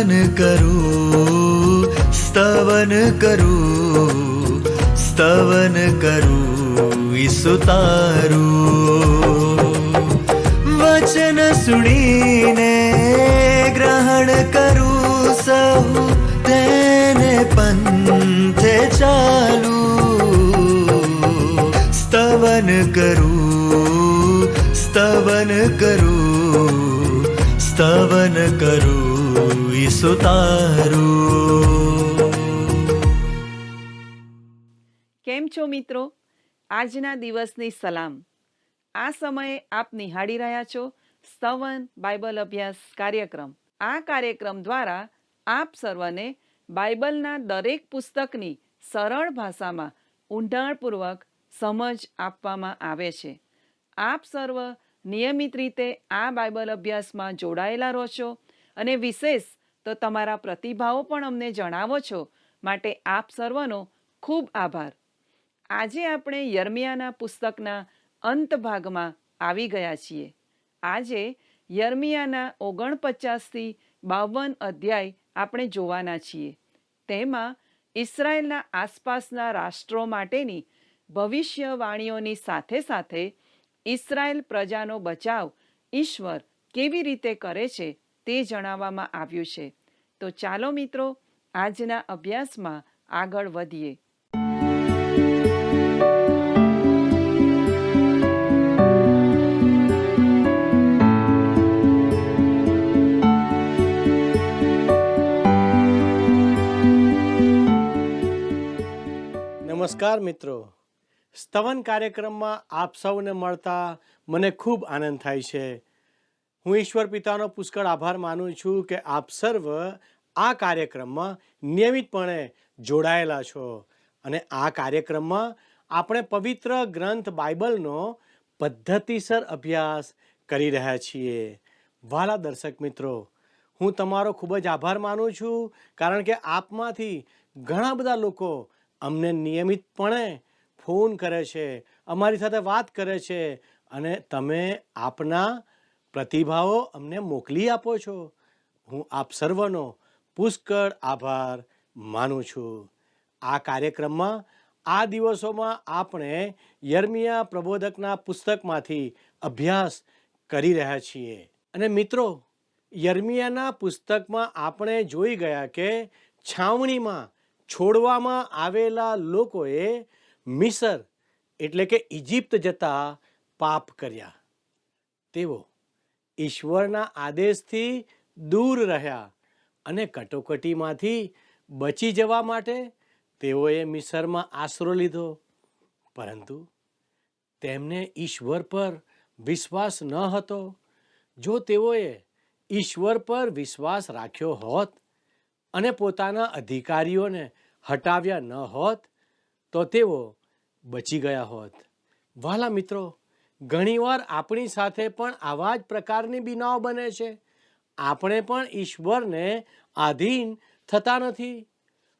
स्तवन करूं, स्तवन करूं, स्तवन करूं ईसु तारूं। वचन सुनीने ग्रहण करूं सहु, तेने पंथे चालू। स्तवन करूं, स्तवन करूं, स्तवन करूं ईसु तारूं। કેમ છો મિત્રો? આજના દિવસની સલામ. આ સમયે આપ નિહાળી રહ્યા છો સ્તવન બાઇબલ અભ્યાસ કાર્યક્રમ. આ કાર્યક્રમ દ્વારા આપ સર્વને બાઇબલના દરેક પુસ્તકની સરળ ભાષામાં ઊંડાણપૂર્વક સમજ આપવામાં આવે છે. આપ સર્વ નિયમિત રીતે આ બાઇબલ અભ્યાસમાં જોડાયેલા રહો છો અને વિશેષ તો તમારા પ્રતિભાવો પણ અમને જણાવો છો, માટે આપ સર્વનો ખૂબ આભાર. આજે આપણે યર્મિયાના પુસ્તકના અંત ભાગમાં આવી ગયા છીએ. આજે યર્મિયાના 49થી 52 અધ્યાય આપણે જોવાના છીએ. તેમાં ઇસરાયેલના આસપાસના રાષ્ટ્રો માટેની ભવિષ્યવાણીઓની સાથે સાથે ઇસરાયેલ પ્રજાનો બચાવ ઈશ્વર કેવી રીતે કરે છે તે જણાવવામાં આવ્યું છે. તો ચાલો મિત્રો, આજના અભ્યાસમાં આગળ વધીએ. નમસ્કાર મિત્રો, સ્તવન કાર્યક્રમમાં આપ સૌને મળતા મને ખૂબ આનંદ થાય છે. હું ઈશ્વર પિતાનો પુષ્કળ આભાર માનું છું કે આપ સર્વ આ કાર્યક્રમમાં નિયમિતપણે જોડાયેલા છો અને આ કાર્યક્રમમાં આપણે પવિત્ર ગ્રંથ બાઇબલનો પદ્ધતિસર અભ્યાસ કરી રહ્યા છીએ. વાલા દર્શક મિત્રો, હું તમારો ખૂબ જ આભાર માનું છું, કારણ કે આપમાંથી ઘણા બધા લોકો અમને નિયમિતપણે ફોન કરે છે, અમારી સાથે વાત કરે છે અને તમે આપના પ્રતિભાવો અમને મોકલી આપો છો. હું આપ સર્વનો પુષ્કળ આભાર માનું છું. આ કાર્યક્રમમાં આ દિવસોમાં આપણે યર્મિયા પ્રબોધકના પુસ્તકમાંથી અભ્યાસ કરી રહ્યા છીએ. અને મિત્રો, યર્મિયાના પુસ્તકમાં આપણે જોઈ ગયા કે છાવણીમાં છોડવામાં આવેલા લોકોએ મિસર એટલે કે ઇજિપ્ત જતા પાપ કર્યા. તેઓ ઈશ્વરના આદેશથી દૂર રહ્યા અને કટોકટીમાંથી બચી જવા માટે તેઓએ મિસરમાં આશરો લીધો. પરંતુ તેમને ઈશ્વર પર વિશ્વાસ ન હતો. જો તેઓએ ઈશ્વર પર વિશ્વાસ રાખ્યો હોત અને પોતાના અધિકારીઓને હટાવ્યા ન હોત તો તેઓ બચી ગયા હોત. વાલા મિત્રો, ઘણીવાર આપણી સાથે પણ આવા જ પ્રકારની બીનાઓ બને છે. આપણે પણ ઈશ્વરને આધીન થતા નથી.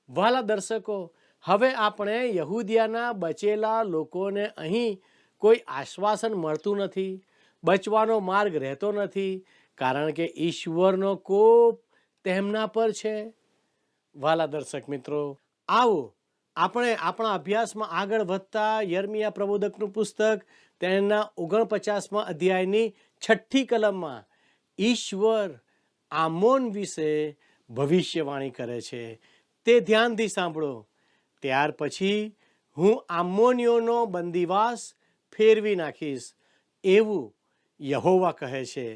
વાલા દર્શકો, હવે આપણે યહૂદિયાના બચેલા લોકોને અહીં કોઈ આશ્વાસન મળતું નથી, બચવાનો માર્ગ રહેતો નથી, કારણ કે ઈશ્વરનો કોપ તેમના પર છે. વાલા દર્શક મિત્રો, આવો આપણે આપણા અભ્યાસમાં આગળ વધતા યર્મિયા પ્રબોધકનું પુસ્તક તેના 49મા અધ્યાયની 6ઠ્ઠી કલમમાં ઈશ્વર આમોન વિશે ભવિષ્યવાણી કરે છે. તે ધ્યાનથી સાંભળો. ત્યાર પછી હું આમોનીઓનો બંદીવાસ ફેરવી નાખીશ, એવું યહોવા કહે છે.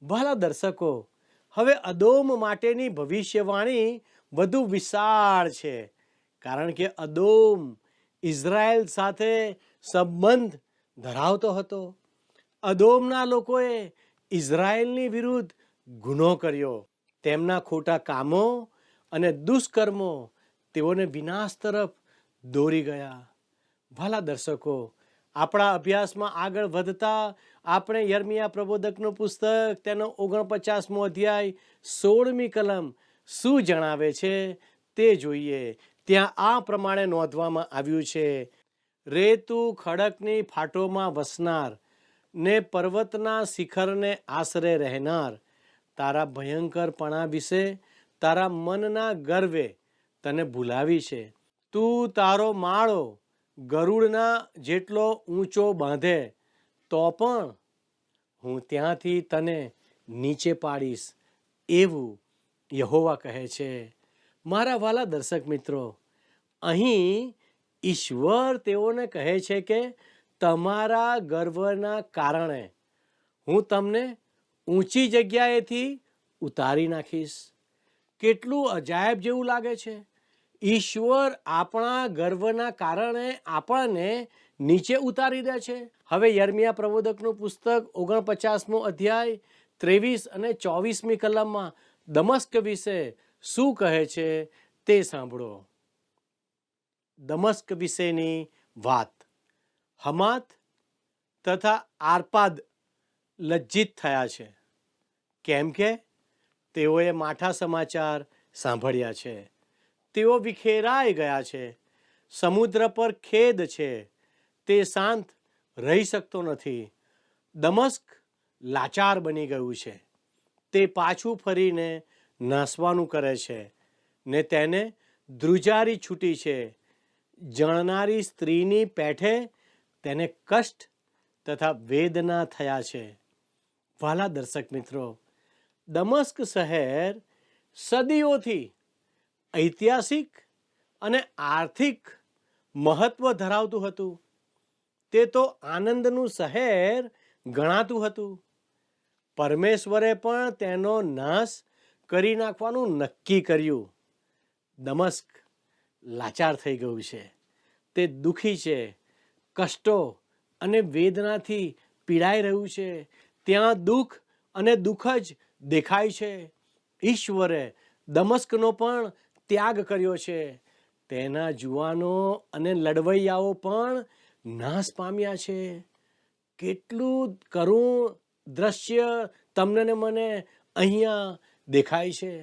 વાલા દર્શકો, હવે અદોમ માટેની ભવિષ્યવાણી વધુ વિશાળ છે, કારણ કે અદોમ ઇઝરાયલ સાથે સંબંધ ધરાવતો હતો. અદોમના લોકોએ ઇઝરાયલની વિરુદ્ધ ગુનો કર્યો. તેમના ખોટા કામો અને દુષ્કર્મો તેઓને વિનાશ તરફ દોરી ગયા. ભલા દર્શકો, આપણા અભ્યાસમાં આગળ વધતા આપણે યર્મિયા પ્રબોધકનું પુસ્તક તેનો 49મો અધ્યાય 16મી કલમ શું જણાવે છે તે જોઈએ. ત્યાં આ પ્રમાણે નોંધવામાં આવ્યું છે: રેતુ ખડકની ફાટોમાં વસનાર ને પર્વતના શિખરને આશરે રહેનાર, તારા ભયંકરપણા વિશે તારા મનના ગર્વે તને ભૂલાવી છે. તું તારો માળો ગરુડના જેટલો ઊંચો બાંધે તો પણ હું ત્યાંથી તને નીચે પાડીશ, એવું યહોવા કહે છે. મારા વાલા દર્શક મિત્રો, અહીં ઈશ્વર તેઓને કહે છે કે તમારા ગર્વના કારણે હું તમને ઊંચી જગ્યાએથી ઉતારી નાખીશ. કેટલું અજાયબ જેવું લાગે છે. ઈશ્વર આપણા ગર્વના કારણે આપણને નીચે ઉતારી દે છે. હવે યર્મિયા પ્રબોધકનું પુસ્તક 49મો અધ્યાય 23 અને 24મી કલમમાં દમસ્ક વિશે શું કહે છે તે સાંભળો. દમસ્ક વિશેની વાત. હમાત તથા આરપાદ લજ્જિત થયા છે, કેમ કે તેઓએ માઠા સમાચાર સાંભળ્યા છે. તેઓ વિખેરાઈ ગયા છે. સમુદ્ર પર ખેદ છે, તે શાંત રહી શકતો નથી. દમસ્ક લાચાર બની ગયું છે. તે પાછું ફરીને નાસવાનું કરે છે ને તેને ધ્રુજારી છૂટી છે. જણનારી સ્ત્રીની પેઠે તેને કષ્ટ તથા વેદના થયા છે. વાલા દર્શક મિત્રો, દમસ્ક શહેર સદીઓથી ઐતિહાસિક અને આર્થિક મહત્વ ધરાવતું હતું. તે તો આનંદનું શહેર ગણાતું હતું. પરમેશ્વરે પણ તેનો નાશ કરી નાખવાનું નક્કી કર્યું. દમસ્ક લાચાર થઈ ગયું છે. તે દુઃખી છે, કષ્ટો અને વેદનાથી પીડાઈ રહ્યું છે. ત્યાં દુઃખ અને દુઃખ જ દેખાય છે. ઈશ્વરે દમસ્કનો પણ ત્યાગ કર્યો છે. તેના જુવાનો અને લડવૈયાઓ પણ નાશ પામ્યા છે. કેટલું કરુણ દ્રશ્ય તમને ને મને અહીંયા દેખાય છે.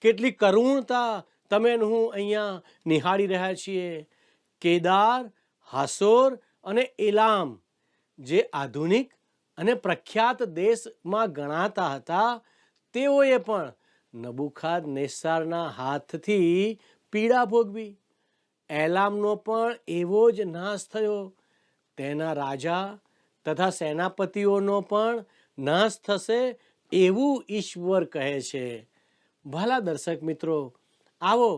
કેટલી કરુણતા તમે હું અહીંયા નિહાળી રહ્યા છીએ. કેદાર, હાસોર અને એલામ જે આધુનિક અને પ્રખ્યાત દેશમાં ગણાતા હતા, તેઓએ પણ નબુખાદનેસ્સારના હાથથી પીડા ભોગવી. એલામનો પણ એવો જ નાશ થયો. તેના રાજા તથા સેનાપતિઓનો પણ નાશ થશે, એવું ઈશ્વર કહે છે. ભલા દર્શક મિત્રો, આવો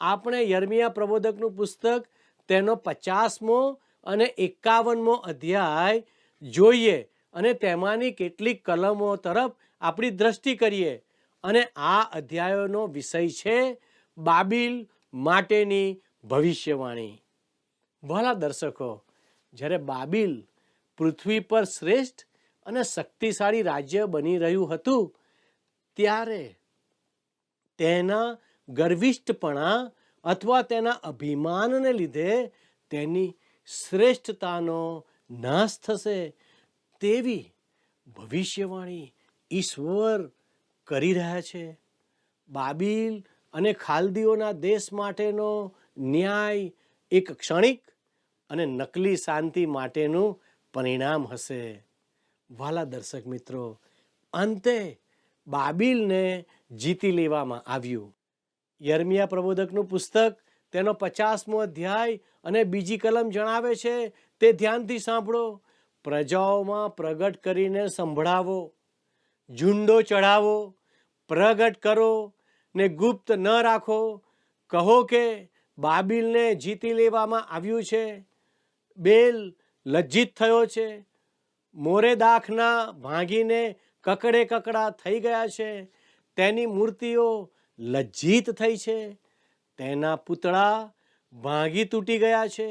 આપણે યર્મિયા પ્રબોધકનું પુસ્તક તેનો 50મો અને 51મો અધ્યાય જોઈએ અને તેમાંની કેટલીક કલમો તરફ આપણી દ્રષ્ટિ કરીએ. અને આ અધ્યાયોનો વિષય છે બાબિલ માટેની ભવિષ્યવાણી. ભલા દર્શકો, જ્યારે બાબિલ પૃથ્વી પર શ્રેષ્ઠ અને શક્તિશાળી રાજ્ય બની રહ્યું હતું, ત્યારે તેના ગર્વિષ્ઠપણા અથવા તેના અભિમાનને લીધે તેની શ્રેષ્ઠતાનો નાશ થશે, તેવી ભવિષ્યવાણી ઈશ્વર કરી રહ્યા છે. બાબિલ અને ખાલદીઓના દેશ માટેનો ન્યાય એક ક્ષણિક અને નકલી શાંતિ માટેનું પરિણામ હશે. વાલા દર્શક મિત્રો, અંતે બાબિલને જીતી લેવામાં આવ્યું. યર્મિયા પ્રબોધકનું પુસ્તક તેનો 50મો અધ્યાય અને બીજી કલમ જણાવે છે, તે ધ્યાનથી સાંભળો. પ્રજાઓમાં પ્રગટ કરીને સંભળાવો, ઝુંડો ચઢાવો, પ્રગટ કરો ને ગુપ્ત ન રાખો. કહો કે બાબિલને જીતી લેવામાં આવ્યું છે. બેલ લજ્જિત થયો છે. મોરેદાખના ભાંગીને કકડે કકડા થઈ ગયા છે. તેની મૂર્તિઓ લજ્જિત થઈ છે. તેના પૂતળા ભાંગી તૂટી ગયા છે.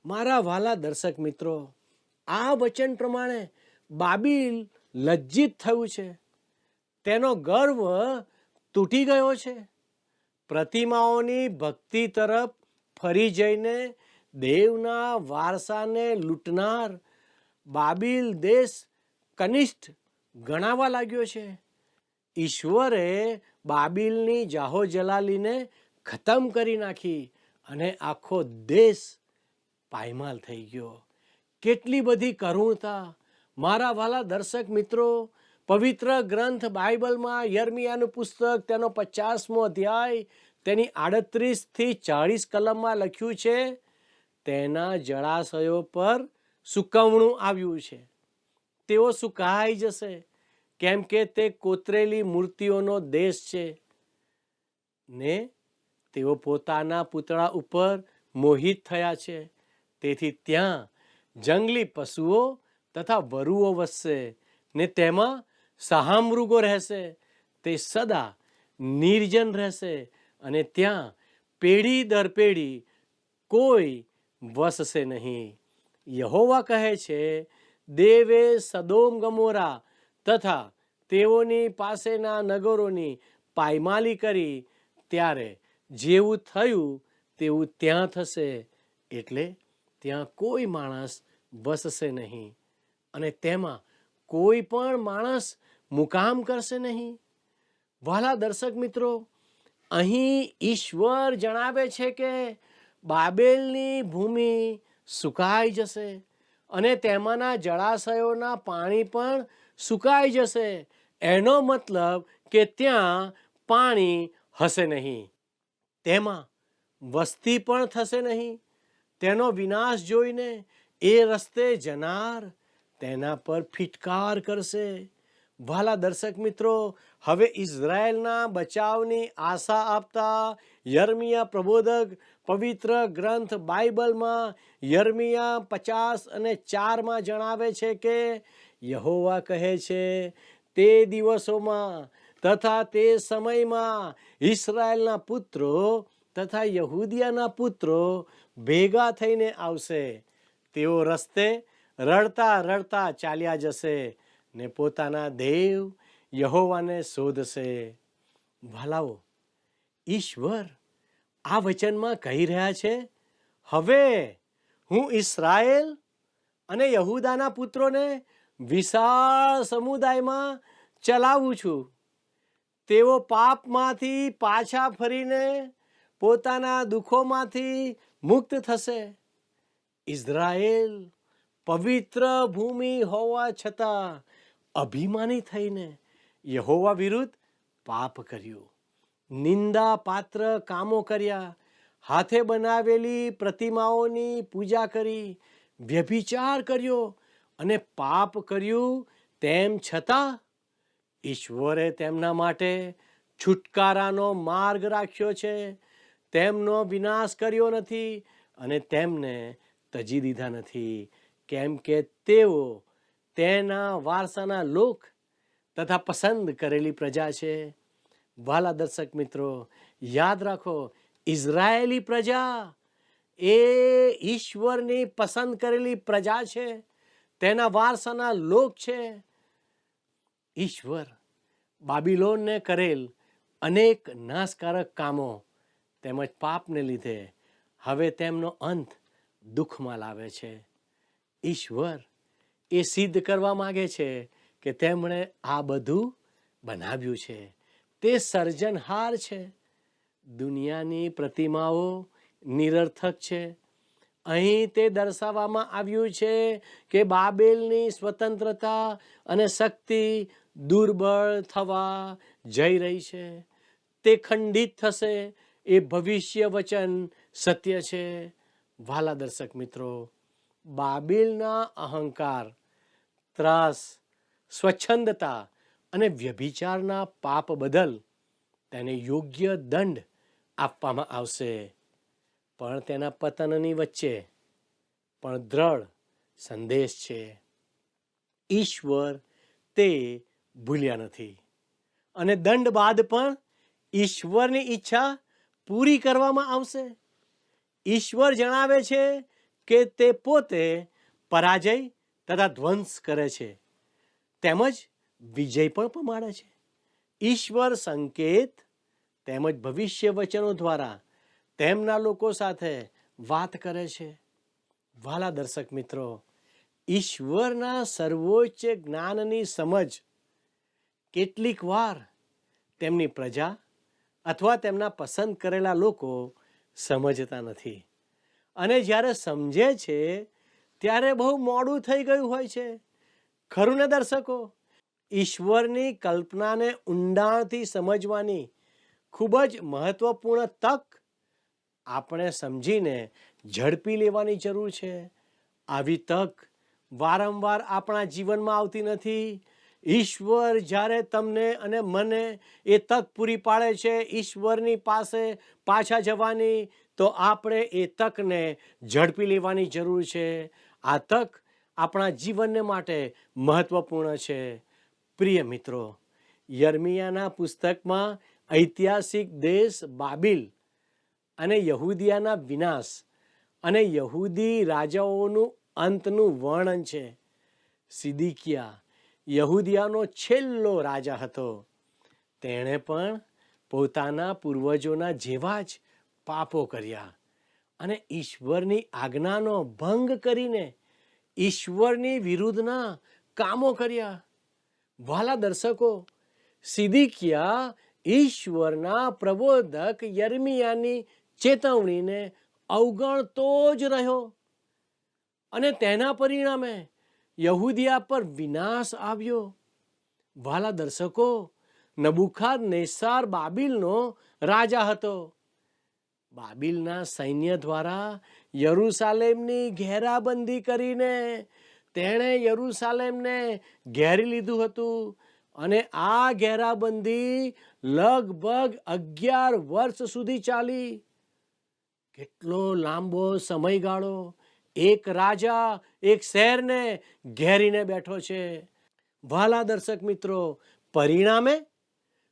મારા વાલા દર્શક મિત્રો, આ વચન પ્રમાણે બાબિલ લજ્જિત થયું છે. તેનો ગર્વ તૂટી ગયો છે. પ્રતિમાઓની ભક્તિ તરફ ફરી જઈને દેવના વારસાને લૂંટનાર બાબિલ દેશ કનિષ્ઠ ગણાવા લાગ્યો છે. ઈશ્વરે બાબિલની જાહો જલાલીને ખતમ કરી નાખી અને આખો દેશ પાયમાલ થઈ ગયો. કેટલી બધી કરુણતા! મારા વાલા દર્શક મિત્રો, પવિત્ર ગ્રંથ બાઇબલમાં યર્મિયાનું પુસ્તક તેનો 50મો અધ્યાય તેની 38 થી 40 કલમમાં લખ્યું છે, તેના જળાશયો પર સુકવણું આવ્યું છે. તેઓ સુકાઈ જશે, કેમ કે તે કોતરેલી મૂર્તિઓનો દેશ છે ને તેઓ પોતાના પૂતળા ઉપર મોહિત થયા છે. તેથી ત્યાં જંગલી પશુઓ તથા વરુઓ વસશે ને તેમાં સહામૃગો રહેશે. તે સદા નિર્જન રહેશે અને ત્યાં પેઢી દર પેઢી કોઈ વસશે નહીં. યહોવા કહે છે, દેવે સદોમ ગમોરા તથા તેઓની પાસેના નગરોની પાયમાલી કરી, ત્યારે જેવું થયું તેવું ત્યાં થશે. એટલે ત્યાં કોઈ માણસ વસશે નહીં અને તેમાં કોઈ પણ માણસ મુકામ કરશે નહીં. વહાલા દર્શક મિત્રો, અહીં ઈશ્વર જણાવે છે કે બાબેલની ભૂમિ સુકાઈ જશે અને તેમાંના જળાશયોના પાણી પણ સુકાઈ જશે. એનો મતલબ કે ત્યાં પાણી હશે નહીં, તેમાં વસ્તી પણ થશે નહીં. તેનો વિનાશ જોઈને એ રસ્તે જનાર તેના પર ફિટકાર કરશે. વહાલા દર્શક મિત્રો, હવે ઇઝરાયેલના બચાવની આશા આપતા યર્મિયા પ્રબોધક પવિત્ર ગ્રંથ બાઇબલમાં યર્મિયા 50:4 જણાવે છે કે યહોવા કહે છે, તે દિવસોમાં તથા તે સમયમાં ઇસ્રાયેલના પુત્રો તથા યહૂદિયાના પુત્રો ભેગા થઈને આવશે. તેઓ રસ્તે રડતા રડતા ચાલ્યા જશે ને પોતાના દેવ યહોવાને શોધશે. ભલાઓ, ઈશ્વર આ વચનમાં કહી રહ્યા છે, હવે હું ઇસ્રાયેલ અને યહૂદાના પુત્રોને વિશાળ સમુદાયમાં ચલાવું છું. તેઓ પાપમાંથી પાછા ફરીને પોતાના દુઃખોમાંથી મુક્ત થશે. ઇઝરાયેલ પવિત્ર ભૂમિ હોવા છતાં અભિમાની થઈને યહોવા વિરુદ્ધ પાપ કર્યું, નિંદા પાત્ર કામો કર્યા, હાથે બનાવેલી પ્રતિમાઓની પૂજા કરી, વ્યભિચાર કર્યો અને પાપ કર્યું. તેમ છતાં ઈશ્વરે તેમના માટે છુટકારાનો માર્ગ રાખ્યો છે. તેમનો વિનાશ કર્યો નથી અને તેમને તજી દીધા નથી, કેમ કે તેઓ તેના વારસાના લોક તથા પસંદ કરેલી પ્રજા છે. વહાલા દર્શક મિત્રો, યાદ રાખો, ઇઝરાયેલી પ્રજા એ ઈશ્વરની પસંદ કરેલી પ્રજા છે, તેના વારસાના લોક છે. ઈશ્વર બાબિલોનને કરેલ અનેક નાશકારક કામો તેમજ પાપને લીધે હવે તેમનો અંત દુઃખમાં લાવે છે. ઈશ્વર એ સિદ્ધ કરવા માંગે છે કે તેમણે આ બધું બનાવ્યું છે, તે સર્જનહાર છે. દુનિયાની પ્રતિમાઓ નિરર્થક છે. અહીં તે દર્શાવવામાં આવ્યું છે કે બાબેલની સ્વતંત્રતા અને શક્તિ દુર્બળ થવા જઈ રહી છે. તે ખંડિત થશે, એ ભવિષ્ય વચન સત્ય છે. વહાલા દર્શક મિત્રો, બાબેલના અહંકાર, ત્રાસ, સ્વચ્છંદતા અને વ્યભિચારના પાપ બદલ તેને યોગ્ય દંડ આપવામાં આવશે. પણ તેના પતનની વચ્ચે પણ દ્રઢ સંદેશ છે. ઈશ્વર તે ભૂલ્યા નથી અને દંડ બાદ પણ ઈશ્વરની ઈચ્છા પૂરી કરવામાં આવશે. ઈશ્વર જણાવે છે કે તે પોતે પરાજય તથા ધ્વંસ કરે છે તેમજ વિજય પણ પમાડે છે. ઈશ્વર સંકેત તેમજ ભવિષ્ય વચનો દ્વારા તેમના લોકો સાથે વાત કરે છે. વહાલા દર્શક મિત્રો, ઈશ્વરના સર્વોચ્ચ જ્ઞાનની સમજ કેટલીક વાર તેમની પ્રજા અથવા તેમના પસંદ કરેલા લોકો સમજતા નથી અને જ્યારે સમજે છે ત્યારે બહુ મોડું થઈ ગયું હોય છે. ખરું ને દર્શકો? ઈશ્વરની કલ્પનાને ઊંડાણથી સમજવાની ખૂબ જ મહત્વપૂર્ણ તક આપણે સમજીને ઝડપી લેવાની જરૂર છે. આવી તક વારંવાર આપણા જીવનમાં આવતી નથી. ઈશ્વર જ્યારે તમને અને મને એ તક પૂરી પાડે છે ઈશ્વરની પાસે પાછા જવાની, તો આપણે એ તકને ઝડપી લેવાની જરૂર છે. આ તક આપણા જીવનને માટે મહત્વપૂર્ણ છે. પ્રિય મિત્રો, યર્મિયાના પુસ્તકમાં ઐતિહાસિક દેશ બાબિલ અને યહૂદિયાના વિનાશ અને યહૂદી રાજાઓનું અંતનું વર્ણન છે. સિદિકિયા યહૂદિયાનો છેલ્લો રાજા હતો. તેણે પણ પોતાના પૂર્વજોના જેવા જ પાપો કર્યા અને ઈશ્વરની આજ્ઞાનો ભંગ કરીને ઈશ્વરની વિરુદ્ધના કામો કર્યા. વાલા દર્શકો, સિદિકિયા ઈશ્વરના પ્રબોધક યર્મિયાની ચેતવણીને અવગણતો જ રહ્યો અને તેના પરિણામે યહૂદિયા પર વિનાશ આવ્યો. વાલા દર્શકો, નબુખાદનેસ્સાર બાબિલનો રાજા હતો. બાબિલના સૈન્ય દ્વારા યરૂશાલેમની ઘેરાબંધી કરીને તેણે યરૂશાલેમને ઘેરી લીધું હતું અને આ ઘેરાબંધી લગભગ 11 વર્ષ સુધી ચાલી. કેટલો લાંબો સમયગાળો એક રાજા એક શહેરને ઘેરીને બેઠો છે. વાલા દર્શક મિત્રો, પરિણામે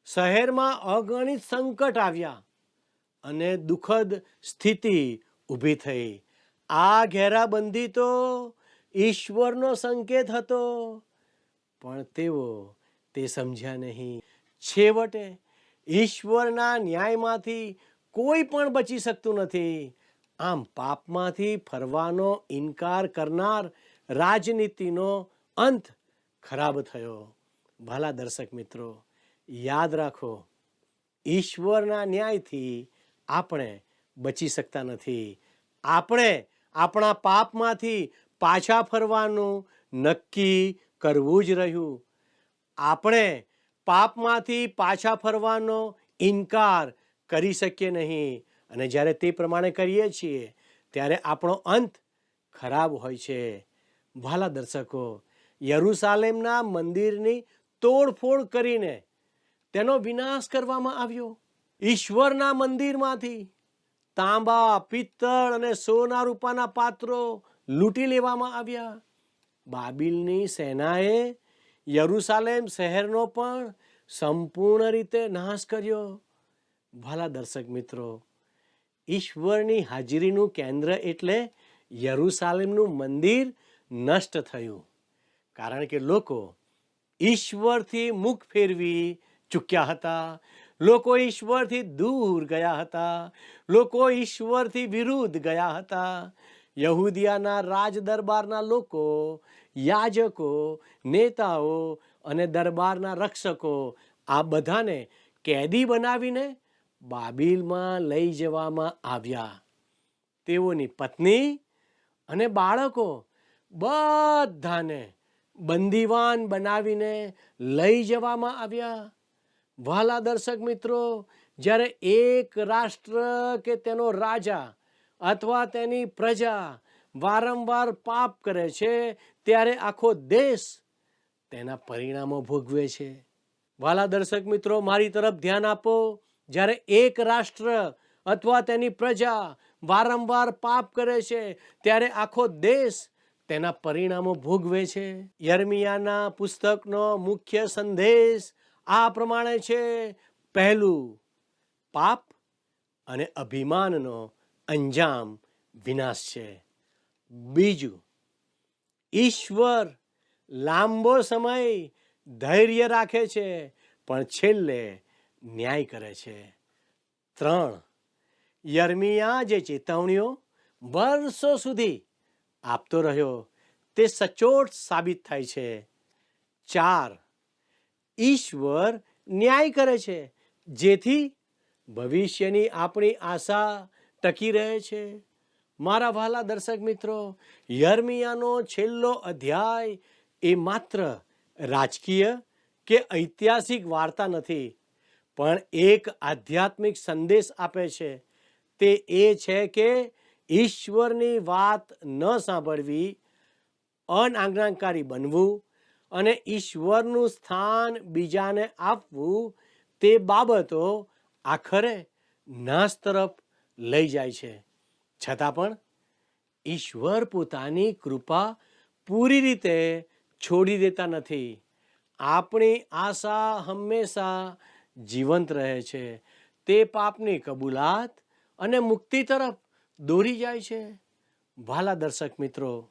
શહેરમાં અગણિત સંકટ આવ્યા અને દુઃખદ સ્થિતિ ઊભી થઈ. આ ઘેરાબંધી તો ઈશ્વરનો સંકેત હતો, પણ તેઓ તે સમજ્યા નહીં. છેવટે ઈશ્વરના ન્યાયમાંથી કોઈ પણ બચી શકતું નથી. આમ પાપમાંથી ફરવાનો ઇનકાર કરનાર રાજનીતિનો અંત ખરાબ થયો. ભલા દર્શક મિત્રો, યાદ રાખો, ઈશ્વરના ન્યાયથી આપણે બચી શકતા નથી. આપણે આપણા પાપમાંથી પાછા ફરવાનું નક્કી કરવું જ રહ્યું. આપણે પાપમાંથી પાછા ફરવાનો ઇનકાર કરી શકીએ નહીં, અને જ્યારે તે પ્રમાણે કરીએ છીએ ત્યારે આપણો અંત ખરાબ હોય છે. વાલા દર્શકો, યરૂશાલેમના મંદિરની તોડફોડ કરીને તેનો વિનાશ કરવામાં આવ્યો. ઈશ્વરના મંદિરમાંથી તાંબા, પિત્તળ અને સોના રૂપાના પાત્રો લૂંટી લેવામાં આવ્યા. બાબિલની સેનાએ યરૂશાલેમ શહેરનો પણ સંપૂર્ણ રીતે નાશ કર્યો. ભલા દર્શક મિત્રો, ઈશ્વરની હાજરીનું કેન્દ્ર એટલે યરૂશાલેમનું મંદિર નષ્ટ થયું, કારણ કે લોકો ઈશ્વરથી મુખ ફેરવી ચૂક્યા હતા. લોકો ઈશ્વરથી દૂર ગયા હતા. લોકો ઈશ્વરથી વિરુદ્ધ ગયા હતા. યહૂદિયાના રાજ દરબારના લોકો, યાજકો, નેતાઓ અને દરબારના રક્ષકો આ બધાને કેદી બનાવીને બાબિલમાં લઈ જવામાં આવ્યા. તેઓની પત્ની અને બાળકો બધાને બંદીવાન બનાવીને લઈ જવામાં આવ્યા. વાલા દર્શક મિત્રો, જ્યારે એક રાષ્ટ્ર કે તેનો રાજા અથવા તેની પ્રજા વારંવાર પાપ કરે છે ત્યારે આખો દેશ તેના પરિણામો ભોગવે છે. વાલા દર્શક મિત્રો, મારી તરફ ધ્યાન આપો. જ્યારે એક રાષ્ટ્ર અથવા તેની પ્રજા વારંવાર પાપ કરે છે ત્યારે આખો દેશ તેના પરિણામો ભોગવે છે. યર્મિયાના પુસ્તકનો મુખ્ય સંદેશ આ પ્રમાણે છે. પહેલું, પાપ અને અભિમાનનો અંજામ વિનાશ છે. બીજું, ઈશ્વર લાંબો સમય ધૈર્ય રાખે છે પણ છેલ્લે ન્યાય કરે છે. 3, યર્મિયા જે ચેતવણીઓ વર્ષો સુધી આપતો રહ્યો તે સચોટ સાબિત થાય છે. 4, ઈશ્વર ન્યાય કરે છે જેથી ભવિષ્યની આપણી આશા ટકી રહે છે. મારા વહાલા દર્શક મિત્રો, યર્મિયાનો છેલ્લો અધ્યાય એ માત્ર રાજકીય કે ઐતિહાસિક વાર્તા નથી, પણ એક આધ્યાત્મિક સંદેશ આપે છે. તે એ છે કે ઈશ્વરની વાત ન સાંભળવી, અનાજ્ઞાકારી બનવું અને ઈશ્વરનું સ્થાન બીજાને આપવું, તે બાબતો આખરે નાશ તરફ લઈ જાય છે. છતાં પણ ઈશ્વર પોતાની કૃપા પૂરી રીતે છોડી દેતા નથી. આપણી આશા હંમેશા જીવંત રહે છે. તે પાપની કબૂલાત અને મુક્તિ તરફ દોરી જાય છે. ભાલા દર્શક મિત્રો,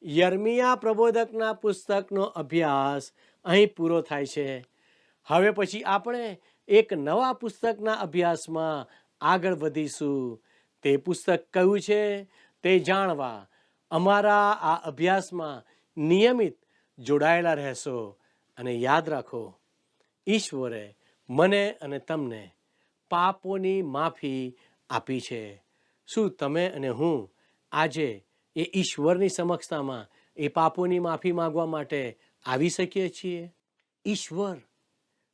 યર્મિયા પ્રબોધકના પુસ્તકનો અભ્યાસ અહીં પૂરો થાય છે. હવે પછી આપણે એક નવા પુસ્તકના અભ્યાસમાં આગળ વધીશું. તે પુસ્તક કયું છે તે જાણવા અમારા આ અભ્યાસમાં નિયમિત જોડાયેલા રહેશો. અને યાદ રાખો, ઈશ્વરે મને અને તમને પાપોની માફી આપી છે. શું તમે અને હું આજે એ ઈશ્વરની સમક્ષતામાં એ પાપોની માફી માંગવા માટે આવી શકીએ છીએ? ઈશ્વર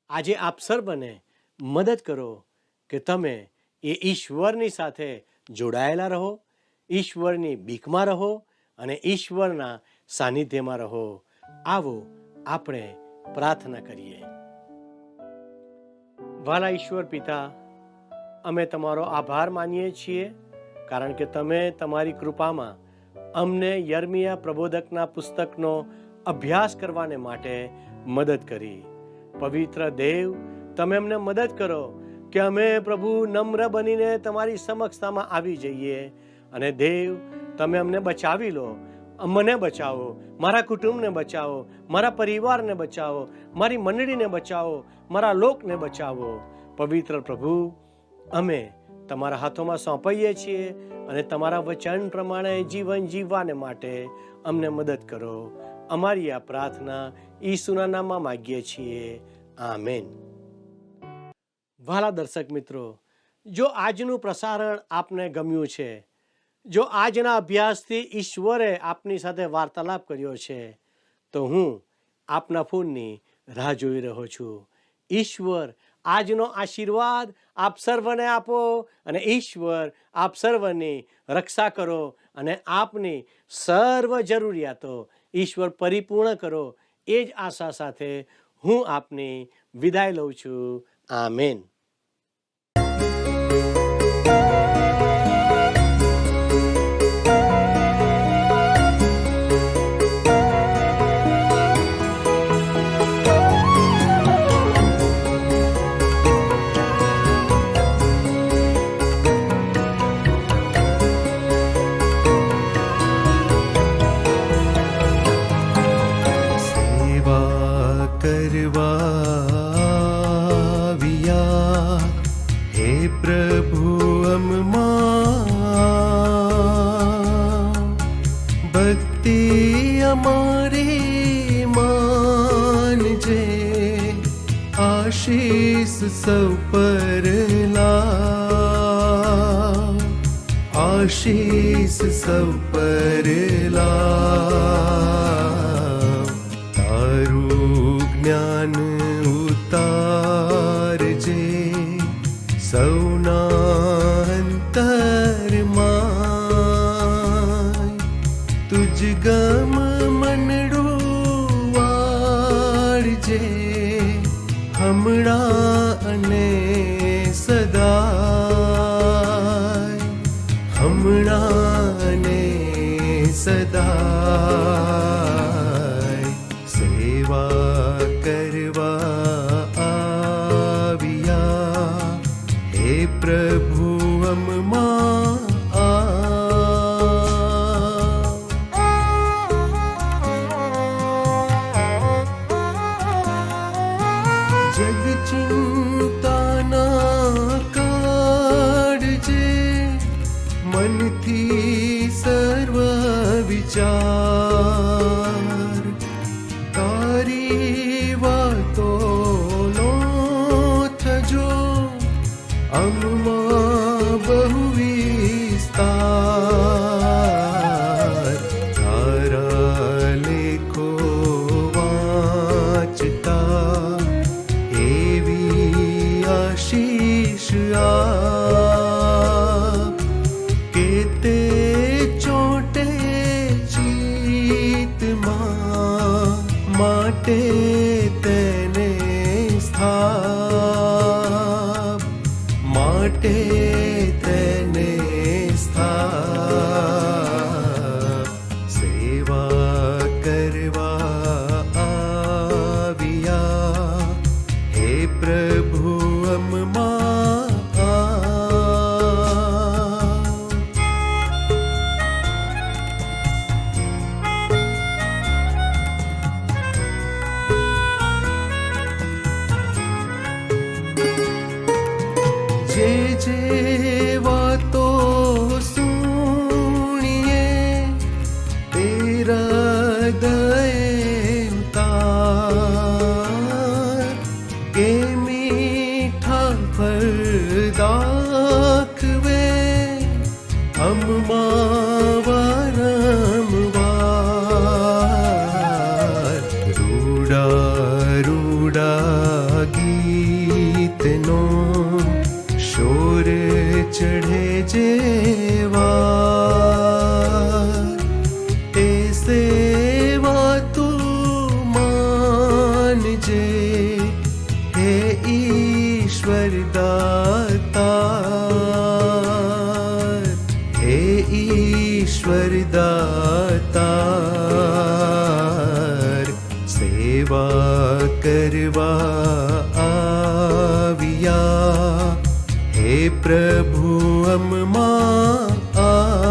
આજે આપ સર્વને મદદ કરો કે તમે એ ઈશ્વરની સાથે જોડાયેલા રહો, ઈશ્વરની બીકમાં રહો અને ઈશ્વરના સાનિધ્યમાં રહો. આવો આપણે પ્રાર્થના કરીએ. વાલા ઈશ્વર પિતા, અમે તમારો આભાર માનીએ છીએ, કારણ કે તમે તમારી કૃપામાં અમને યર્મિયા પ્રબોધકના પુસ્તકનો અભ્યાસ કરવાને માટે મદદ કરી. પવિત્ર દેવ, તમે અમને મદદ કરો કે અમે પ્રભુ નમ્ર બનીને તમારી સમક્ષતામાં આવી જઈએ. અને દેવ, તમે અમને બચાવી લો. મને બચાવો, મારા કુટુંબને બચાવો, મારા પરિવારને બચાવો, મારી મંડળીને બચાવો, મારા લોકને બચાવો. પવિત્ર પ્રભુ, અમે તમારા હાથોમાં સોંપાઈએ છીએ અને તમારા વચન પ્રમાણે જીવન જીવવાને માટે અમને મદદ કરો. અમારી આ પ્રાર્થના ઈસુના નામમાં માગીએ છીએ. આમેન. વહાલા દર્શક મિત્રો, જો આજનું પ્રસારણ આપને ગમ્યું છે, જો આજના અભ્યાસથી ઈશ્વરે આપની સાથે વાર્તાલાપ કર્યો છે, તો હું આપના ફોનની રાહ જોઈ રહ્યો છું. ઈશ્વર આજનો આશીર્વાદ આપ સર્વને આપો અને ઈશ્વર આપ સર્વની રક્ષા કરો અને આપની સર્વ જરૂરિયાતો ઈશ્વર પરિપૂર્ણ કરો. એ જ આશા સાથે હું આપની વિદાય લઉં છું. આમેન. आशीष सब पर ला, आशीष सब पर ला. तारू ज्ञान उतारजे सौना अंतરમાં, તુજ ગમ મનડું વાળજે હમણાં અને સદાય, હમણાં અને સદાય. સેવા કરવા આવ્યા હે પ્રભુ અમમાં ચિંતાના કાઢજે મનથી સર્વ વિચાર, તારી વાતોનો થજો અમમાં બહુ વિસ્તાર. તારા લેખો વાંચતા માટે તેને સ્થાપ, માટે તેને સ્થાપ. સેવા કરવા આવ્યા, હે પ્રભુ અમમાં આવ. જે જે વાતો સુણીએ તે હૃદયે ઉતાર, કે મીઠા ફળ દાખવે અમમાં વારંવાર. રૂડા રૂડા ગીતનો શોર ચઢે જેવા, તે સેવા તું માનજે, હે ઈશ્વર દાતાર, હે ઈશ્વર દાતાર. સેવા કરવા આવ્યા, હે પ્રભુ અમમાં આવ.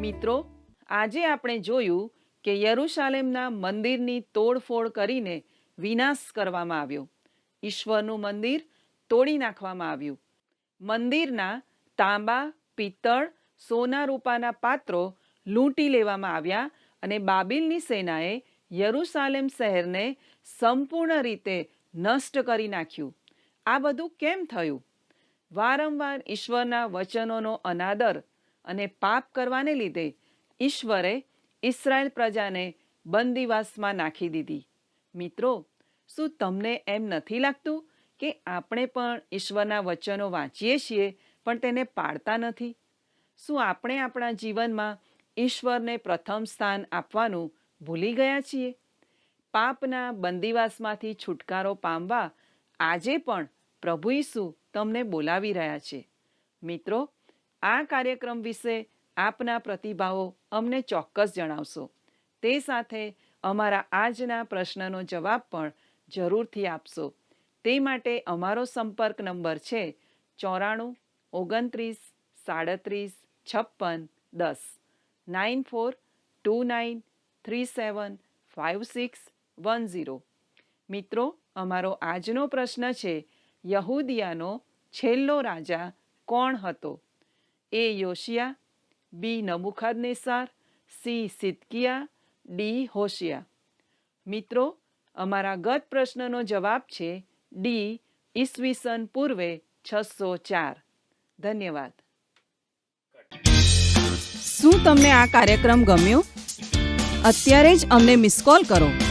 મિત્રો, આજે આપણે જોયું કે યરુશાલેમના મંદિરની તોડફોડ કરીને વિનાશ કરવામાં આવ્યો. ઈશ્વરનું મંદિર તોડી નાખવામાં આવ્યું. મંદિરના તાંબા, પિત્તળ, સોના રૂપાના પાત્રો લૂંટી લેવામાં આવ્યા અને બાબિલની સેનાએ યરુશાલેમ શહેરને સંપૂર્ણ રીતે નષ્ટ કરી નાખ્યું. આ બધું કેમ થયું? વારંવાર ઈશ્વરના વચનોનો અનાદર અને પાપ કરવાને લીધે ઈશ્વરે ઇસ્રાયેલ પ્રજાને બંદીવાસમાં નાખી દીધી. મિત્રો, શું તમને એમ નથી લાગતું કે આપણે પણ ઈશ્વરના વચનો વાંચીએ છીએ પણ તેને પાળતા નથી? શું આપણે આપણા જીવનમાં ઈશ્વરને પ્રથમ સ્થાન આપવાનું ભૂલી ગયા છીએ? પાપના બંદીવાસમાંથી છુટકારો પામવા આજે પણ પ્રભુ ઈસુ તમને બોલાવી રહ્યા છે. મિત્રો, આ કાર્યક્રમ વિશે આપના પ્રતિભાવો અમને ચોક્કસ જણાવશો. તે સાથે અમારા આજના પ્રશ્નનો જવાબ પણ જરૂરથી આપશો. તે માટે અમારો સંપર્ક નંબર છે 94 29 37 56 10 9429375610. મિત્રો, અમારો આજનો પ્રશ્ન છે, યહૂદિયાનો છેલ્લો રાજા કોણ હતો? એ યોશિયા, બી નબુખાદનેસાર, સી સિદકિયા, ડી હોશિયા. મિત્રો, અમારા ગત પ્રશ્નનો જવાબ છે ડી ઈસવીસન પૂર્વે 604. ધન્યવાદ. શું તમને આ કાર્યક્રમ ગમ્યો? અત્યારે જ અમને મિસ કોલ કરો.